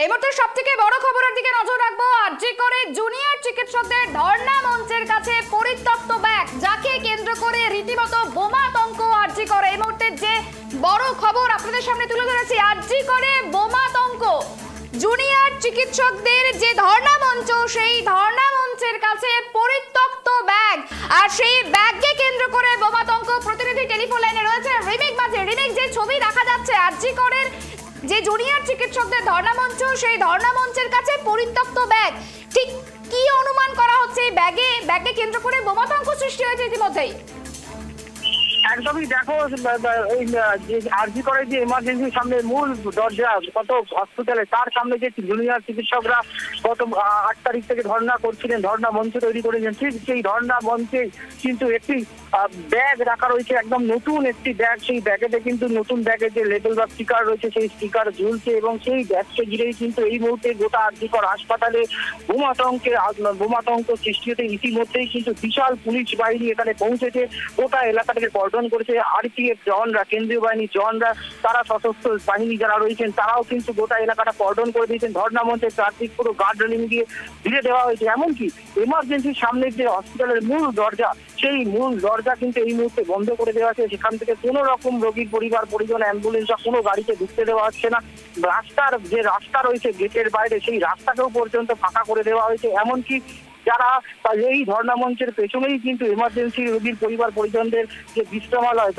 এই মুহূর্তে সবথেকে বড় খবরের দিকে নজর রাখবো। আরজি করে জুনিয়র চিকিৎসকদের ধর্ণা মঞ্চের কাছে পরিত্যক্ত ব্যাগ, যাকে কেন্দ্র করে রীতিমতো বোমাতঙ্ক আরজি করে। এই মুহূর্তে যে বড় খবর আপনাদের সামনে তুলে ধরেছি, আরজি করে বোমাতঙ্ক। জুনিয়র চিকিৎসকদের যে ধর্ণা মঞ্চ, সেই ধর্ণা মঞ্চের কাছে পরিত্যক্ত ব্যাগ, আর সেই ব্যাগকে কেন্দ্র করে বোমাতঙ্ক। প্রতিনিধি টেলিফোন লাইনে রয়েছে রিমিক মাঝে। রিমিক, যে ছবি দেখা যাচ্ছে আরজি করের যে জুনিয়র চিকিৎসকদের ধর্ণা মঞ্চ, সেই ধর্ণা মঞ্চের কাছে পরিত্যক্ত ব্যাগ, ঠিক কি অনুমান করা হচ্ছে এই ব্যাগকে কেন্দ্র করে বোমাতঙ্ক সৃষ্টি হয়েছে ইতিমধ্যেই? একদমই দেখো, আরজি করে যে এমার্জেন্সির সামনে মূল দরজা কত হসপিটালে, তার সামনে যে জুনিয়র চিকিৎসকরা গত 8 তারিখ থেকে ধর্ণা করছিলেন, ধর্ণা মঞ্চ তৈরি করেছেন, ঠিক সেই ধর্ণা মঞ্চে কিন্তু একটি ব্যাগ রাখা রয়েছে, একদম নতুন একটি ব্যাগ। সেই ব্যাগেতে কিন্তু নতুন ব্যাগের যে লেবেল বা স্টিকার রয়েছে, সেই স্টিকার ঝুলছে, এবং সেই ব্যাগকে ঘিরেই কিন্তু এই মুহূর্তে গোটা আরজি কর হাসপাতালে বোমাতঙ্ক সৃষ্টি হতে ইতিমধ্যেই কিন্তু বিশাল পুলিশ বাহিনী এখানে পৌঁছেছে। গোটা এলাকাটাকে কর্ডন করেছে আরপিএফ জওয়ানরা, কেন্দ্রীয় বাহিনীর জওয়ানরা, তারা সশস্ত্র বাহিনী যারা রয়েছেন তারাও কিন্তু গোটা এলাকাটা কর্ডন করে দিয়েছেন। ধর্ণা মঞ্চের চারদিক পুরো গার্ড রেলিং দিয়ে ঘিরে দেওয়া হয়েছে। এমনকি এমার্জেন্সির সামনে যে হসপিটালের মূল দরজা, সেই মূল দরজা কিন্তু এই মুহূর্তে বন্ধ করে দেওয়া হয়েছে। সেখান থেকে কোনো রকম রোগীর পরিবার পরিজন, অ্যাম্বুলেন্স বা কোনো গাড়িতে ঢুকতে দেওয়া হচ্ছে না। রাস্তার যে রাস্তা রয়েছে গেটের বাইরে, সেই রাস্তাকেও পর্যন্ত ফাঁকা করে দেওয়া হয়েছে। এমনকি যারা এই ধর্ণা মঞ্চের পেছনেই কিন্তু এমার্জেন্সি রোগীর পরিবার পরিজনদের যে বিশ্রামালয়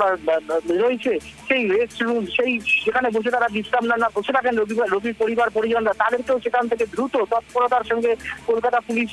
রয়েছে, সেই রেস্ট রুম, সেই যেখানে বসে তারা বিশ্রাম না বসে থাকেন রোগীর পরিবার পরিজনরা, তাদেরকেও সেখান থেকে দ্রুত তৎপরতার সঙ্গে কলকাতা পুলিশ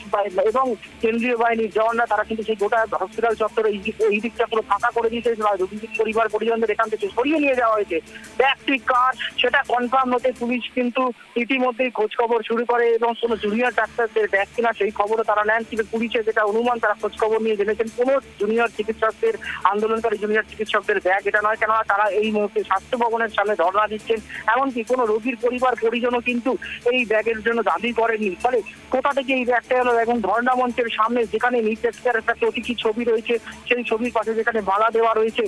এবং কেন্দ্রীয় বাহিনীর জওয়ানরা তারা কিন্তু সেই গোটা হসপিটাল চত্বরে এই দিকটা পুরো ফাঁকা করে দিয়েছে। রোগীর পরিবার পরিজনদের এখান থেকে সরিয়ে নিয়ে যাওয়া হয়েছে। ব্যাগটি কার সেটা কনফার্ম হতে পুলিশ কিন্তু ইতিমধ্যেই খোঁজ খবর শুরু করে, এবং কোনো জুনিয়র ডাক্তারদের ব্যাগ কিনা সেই খবরও তারা নেন। কিন্তু পুলিশের যেটা অনুমান, তারা খোঁজ খবর নিয়ে জেনেছেন কোনো জুনিয়র চিকিৎসকদের, আন্দোলনকারী জুনিয়র চিকিৎসকদের ব্যাগ এটা নয়। কেননা তারা এই মুহূর্তে স্বাস্থ্য ভবনের সামনে ধর্ণা দিচ্ছেন। এমনকি কোনো রোগীর পরিবার পরিজনও কিন্তু এই ব্যাগের জন্য দাবি করেনি। ফলে কোথা থেকে এই ব্যাগটা এলো? এবং ধর্ণা মঞ্চের সামনে যেখানে নির্দেশের একটা প্রতীকী ছবি রয়েছে, সেই ছবির পাশে যেখানে মালা দেওয়া রয়েছে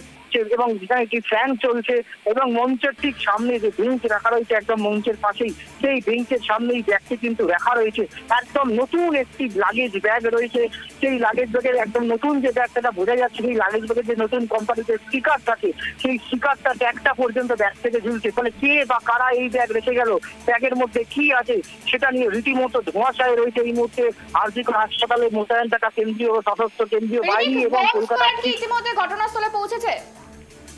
এবং যেখানে একটি ফ্যান চলছে, এবং মঞ্চের ঠিক সামনে যে বেঞ্চ রাখা রয়েছে একদম মঞ্চের পাশেই, সেই বেঞ্চের সামনেই ব্যাগটি কিন্তু রাখা রয়েছে। একদম নতুন একটি লাগেজ ব্যাগ রয়েছে। সেই লাগেজ ব্যাগের একদম নতুন যে ব্যাগটা বোঝা যাচ্ছে, সেই লাগেজ ব্যাগের যে নতুন কোম্পানিতে স্টিকার থাকে, সেই স্টিকারটা ব্যাগটা পর্যন্ত ব্যাগ থেকে ঝুলছে। ফলে কে বা কারা এই ব্যাগ রেখে গেল, ব্যাগের মধ্যে কি আছে সেটা নিয়ে রীতিমতো ধোঁয়াশায় রয়েছে এই মুহূর্তে আরজি কর হাসপাতালে মোতায়েন থাকা কেন্দ্রীয় সশস্ত্র কেন্দ্রীয় বাহিনী এবং কলকাতা ইতিমধ্যে ঘটনাস্থলে পৌঁছেছে।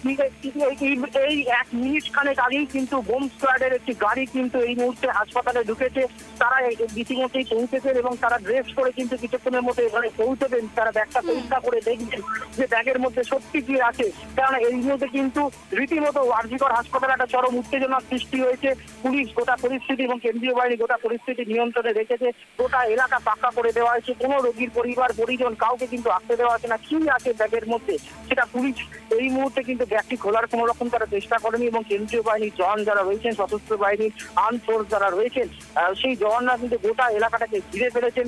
এই 1 মিনিট খানেক আগেই কিন্তু বোম স্কোয়াডের একটি গাড়ি কিন্তু এই মুহূর্তে হাসপাতালে ঢুকেছে। তারা ইতিমধ্যেই পৌঁছেছেন এবং তারা ড্রেস করে কিন্তু কিছুক্ষণের মধ্যে এখানে পৌঁছবেন। তারা ব্যাগটা পরীক্ষা করে দেখবেন যে ব্যাগের মধ্যে সত্যি কি আছে। কারণ এই মুহূর্তে কিন্তু রীতিমতো আরজি কর হাসপাতালে একটা চরম উত্তেজনার সৃষ্টি হয়েছে। পুলিশ গোটা পরিস্থিতি এবং কেন্দ্রীয় বাহিনী গোটা পরিস্থিতি নিয়ন্ত্রণে রেখেছে। গোটা এলাকা পাকা করে দেওয়া হয়েছে। কোনো রোগীর পরিবার পরিজন কাউকে কিন্তু আসতে দেওয়া হচ্ছে না। কি আছে ব্যাগের মধ্যে সেটা পুলিশ এই মুহূর্তে কিন্তু ব্যাগটি খোলার কোনো রকম তারা চেষ্টা করেনি, এবং কেন্দ্রীয় বাহিনীর জওয়ান যারা রয়েছেন, সশস্ত্র বাহিনীর আর্ম ফোর্স যারা রয়েছেন, সেই জওয়ানরা কিন্তু গোটা এলাকাটাকে ঘিরে ফেলেছেন।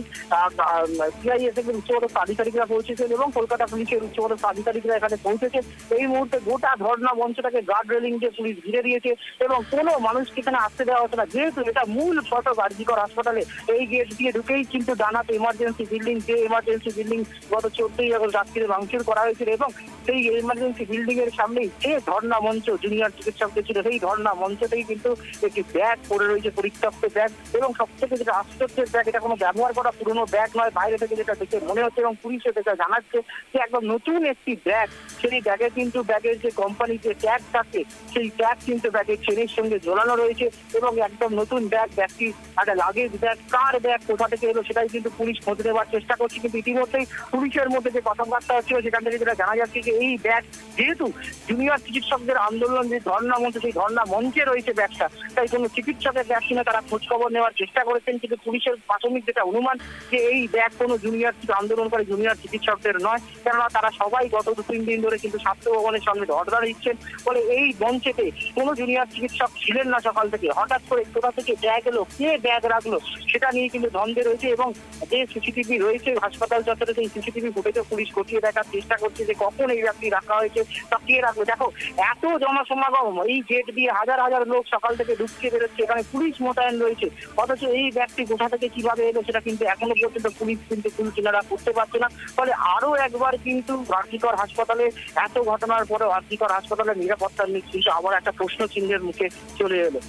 সিআইএসএফ এর উচ্চপদস্থ আধিকারিকরা পৌঁছেছেন এবং কলকাতা পুলিশের উচ্চপদস্থ আধিকারিকরা এখানে পৌঁছেছেন। এই মুহূর্তে গোটা ধর্ণা মঞ্চটাকে গার্ড রেলিং দিয়ে পুলিশ ঘিরে দিয়েছে, এবং কোনো মানুষকে এখানে আসতে দেওয়া হচ্ছে না। যেহেতু এটা মূল ফটক আরজি কর হাসপাতালে, এই গেট দিয়ে ঢুকেই কিন্তু ডানাতে এমার্জেন্সি বিল্ডিং, যে এমার্জেন্সি বিল্ডিং গত 14ই আগস্ট রাত্রিরে ভাঙচুর করা হয়েছিল, এবং সেই এমার্জেন্সি বিল্ডিং এর সামনেই যে ধর্ণা মঞ্চ জুনিয়র চিকিৎসকদের ছিল, সেই ধর্ণা মঞ্চতেই কিন্তু একটি ব্যাগ পড়ে রয়েছে, পরিত্যক্ত ব্যাগ। এবং সবথেকে যেটা আশ্চর্যের ব্যাগ, এটা কোনো ব্যবহার করা পুরনো ব্যাগ নয়, বাইরে থেকে যেটা দেখে মনে হচ্ছে এবং পুলিশে যেটা জানাচ্ছে যে একদম নতুন একটি ব্যাগ। সেই ব্যাগে কিন্তু ব্যাগের যে কোম্পানির যে ট্যাগ থাকে, সেই ট্যাগ কিন্তু ব্যাগের চেনের সঙ্গে ঝোলানো রয়েছে, এবং একদম নতুন ব্যাগ। ব্যাগটি একটা লাগেজ ব্যাগ। কার ব্যাগ, কোথা থেকে এলো সেটাই কিন্তু পুলিশ খোঁজ নেওয়ার চেষ্টা করছে। কিন্তু ইতিমধ্যেই পুলিশের মধ্যে যে কথাবার্তা হচ্ছিল, সেখান থেকে যেটা জানা যাচ্ছে যে এই ব্যাগ যেহেতু জুনিয়র চিকিৎসকদের আন্দোলন যে ধর্ণা মঞ্চ, সেই ধর্ণা মঞ্চে রয়েছে ব্যাগটা, তাই কোনো চিকিৎসকের ব্যাগ কিনা তারা খোঁজ খবর নেওয়ার চেষ্টা করেছেন। কিন্তু পুলিশের প্রাথমিক যেটা অনুমান যে এই ব্যাগ কোনো জুনিয়র আন্দোলনকারী জুনিয়র চিকিৎসকদের নয়, কেননা তারা সবাই গত 2-3 দিন ধরে কিন্তু স্বাস্থ্য ভবনের সামনে ধর্ণা দিচ্ছেন। ফলে এই মঞ্চেতে কোনো জুনিয়র চিকিৎসক ছিলেন না সকাল থেকে। হঠাৎ করে কোথা থেকে ব্যাগ এলো, কে ব্যাগ রাখলো, সেটা নিয়ে কিন্তু দ্বন্দ্বে রয়েছে। এবং যে সিসিটিভি রয়েছে হাসপাতাল চত্বরে, সেই সিসিটিভি ফুটেজে পুলিশ খতিয়ে দেখার চেষ্টা করছে যে কখন এই ব্যাগটি রাখা হয়েছে তা কে রাখলো। দেখো, এত জনসমাগম, এই গেট দিয়ে হাজার হাজার লোক সকাল থেকে ঢুকছে বেরোচ্ছে, এখানে পুলিশ মোতায়েন রয়েছে, অথচ এই ব্যাগটি কোথা থেকে কিভাবে এলো সেটা কিন্তু এখনো পর্যন্ত পুলিশ কিন্তু কিনারা করতে পারছে না। ফলে আরো একবার কিন্তু আরজিকর হাসপাতালে এত ঘটনার পরে আরজিকর হাসপাতালের নিরাপত্তা নিয়ে কিন্তু আবার একটা প্রশ্ন চিহ্নের মুখে চলে এলো।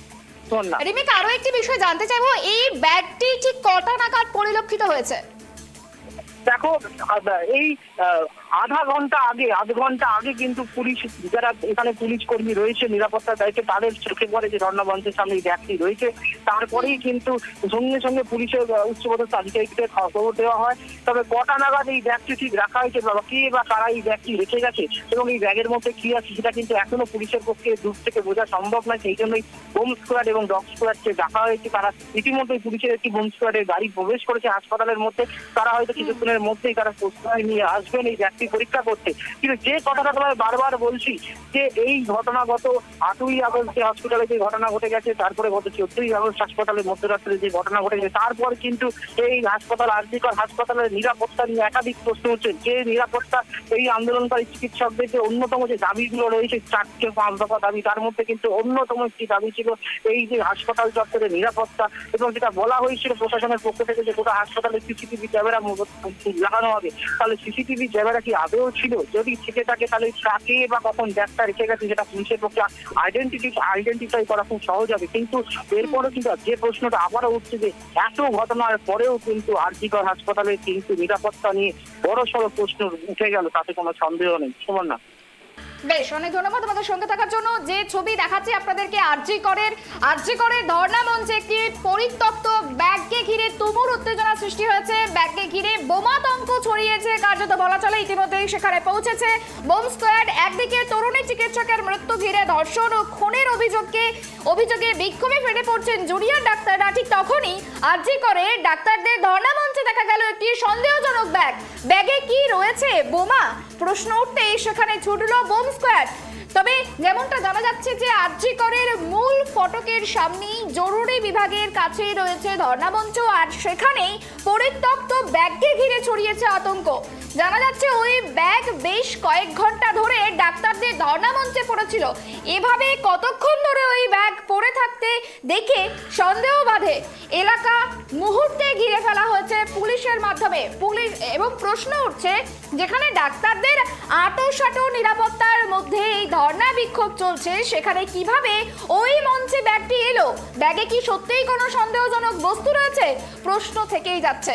রিমিক, আরো একটি বিষয় জানতে চাইবো, এই ব্যাগটি ঠিক কটা নাগাদ পরিলক্ষিত হয়েছে? দেখো, এই আধ ঘন্টা আগে কিন্তু পুলিশ, যারা এখানে পুলিশ কর্মী রয়েছে নিরাপত্তার দায়িত্বে, তাদের চোখে পড়ে যে ধর্ণা মঞ্চের সামনে ব্যাগটি রয়েছে। তারপরেই কিন্তু সঙ্গে সঙ্গে পুলিশের উচ্চপদস্থ আধিকারিকদের খবর দেওয়া হয়। তবে কটা নাগাদ এই ব্যাগটি ঠিক রাখা হয়েছে বা কে বা কারা এই ব্যাগটি রেখে গেছে এবং এই ব্যাগের মধ্যে কি আছে সেটা কিন্তু এখনো পুলিশের পক্ষে দূর থেকে বোঝা সম্ভব নয়। সেই জন্যই হোম স্কোয়াড এবং ডগ স্কোয়াডকে ডাকা হয়েছে। তারা ইতিমধ্যেই পুলিশের একটি হোম স্কোয়াডের গাড়ি প্রবেশ করেছে হাসপাতালের মধ্যে। তারা হয়তো কিছুক্ষণের মধ্যেই তারা প্রশ্রয় নিয়ে আসবেন এই ব্যাগটি পরীক্ষা করতে। কিন্তু যে কথাটা তোমায় বারবার বলছি যে এই ঘটনা গত 8ই আগস্ট যে হসপিটালে যে ঘটনা ঘটে গেছে, তারপরে গত 14ই আগস্ট হাসপাতালে মধ্যরাত্রে যে ঘটনা ঘটে গেছে, তারপর কিন্তু এই হাসপাতাল আরজিকর হাসপাতালের নিরাপত্তা নিয়ে একাধিক প্রশ্ন হচ্ছে। যে নিরাপত্তা এই আন্দোলনকারী চিকিৎসকদের যে অন্যতম যে দাবিগুলো রয়েছে, 4টে 5 দফা দাবি, তার মধ্যে কিন্তু অন্যতম একটি দাবি ছিল এই যে হাসপাতাল চত্বরের নিরাপত্তা। এবং যেটা বলা হয়েছিল প্রশাসনের পক্ষ থেকে যে গোটা হাসপাতালে সিসিটিভি ক্যামেরা লাগানো হবে। তাহলে সিসিটিভি ক্যামেরা কি আদৌ ছিল? যদি থেকে থাকে তাহলে কাকে বা কখন ব্যাগটা রেখে গেছে সেটা পুলিশের পক্ষে আইডেন্টিফাই করা খুব সহজ হবে। কিন্তু এরপরে কিন্তু যে প্রশ্নটা আবারও উঠছে যে এত ঘটনার পরেও কিন্তু আরজিকর হাসপাতালে কিন্তু নিরাপত্তা নিয়ে বড়সড় প্রশ্ন উঠে গেল, তাতে কোনো সন্দেহ নেই। সুমনা, বেশ, অনেক ধন্যবাদ আমাদের সঙ্গে থাকার জন্য। যে ছবি দেখাচ্ছি আপনাদেরকে আরজিকরের ধর্ণা মঞ্চে একটি পরিত্যক্ত ব্যাগকে ঘিরে তুমুল উত্তেজনা সৃষ্টি হয়েছে। ব্যাগকে ঘিরে বোমাতঙ্ক ছড়িয়েছে কার্যত বলা চলে। ইতিমধ্যেই সেখানে পৌঁছেছে বোম স্কোয়াড। একদিকে তরুণী চিকিৎসকের মৃত্যু ঘিরে ধর্ষণ ও খুনের অভিযোগে বিক্ষোভে ফেটে পড়ছেন জুনিয়র ডাক্তাররা। ঠিক তখনই আরজিকরে ডাক্তারদের ধর্ণা মঞ্চে দেখা গেল একটি সন্দেহজনক ব্যাগ। ব্যাগে কি রয়েছে? বোমা? প্রশ্ন উঠতেই সেখানে ছুটল বোম স্কোয়াড। তবে যেমনটা জানা যাচ্ছে যে আরজিকরের মূল ফটকের সামনেই জরুরি বিভাগের কাছেই রয়েছে ধর্ণামঞ্চ, আর সেখানেই পরিত্যক্ত ব্যাগকে ঘিরে ছড়িয়েছে আতঙ্ক। জানা যাচ্ছে ওই ব্যাগ বেশ কয়েক ঘন্টা ধরে ডাক্তারদের ধর্ণামঞ্চে পড়েছিল। এভাবে কতক্ষণ ধরে ওই ব্যাগ পড়ে থাকতে দেখে সন্দেহ বাধে। এলাকা মুহূর্তে ঘিরে ফেলা হয়েছে পুলিশের মাধ্যমে। এবং প্রশ্ন উঠছে, যেখানে ডাক্তারদের আঁটোসাঁটো নিরাপত্তার মধ্যে এই ধর্ণা বিক্ষোভ চলছে, সেখানে কিভাবে ওই মঞ্চে ব্যাগটি এলো? ব্যাগে কি সত্যিই কোনো সন্দেহজনক বস্তু রয়েছে? প্রশ্ন থেকেই যাচ্ছে।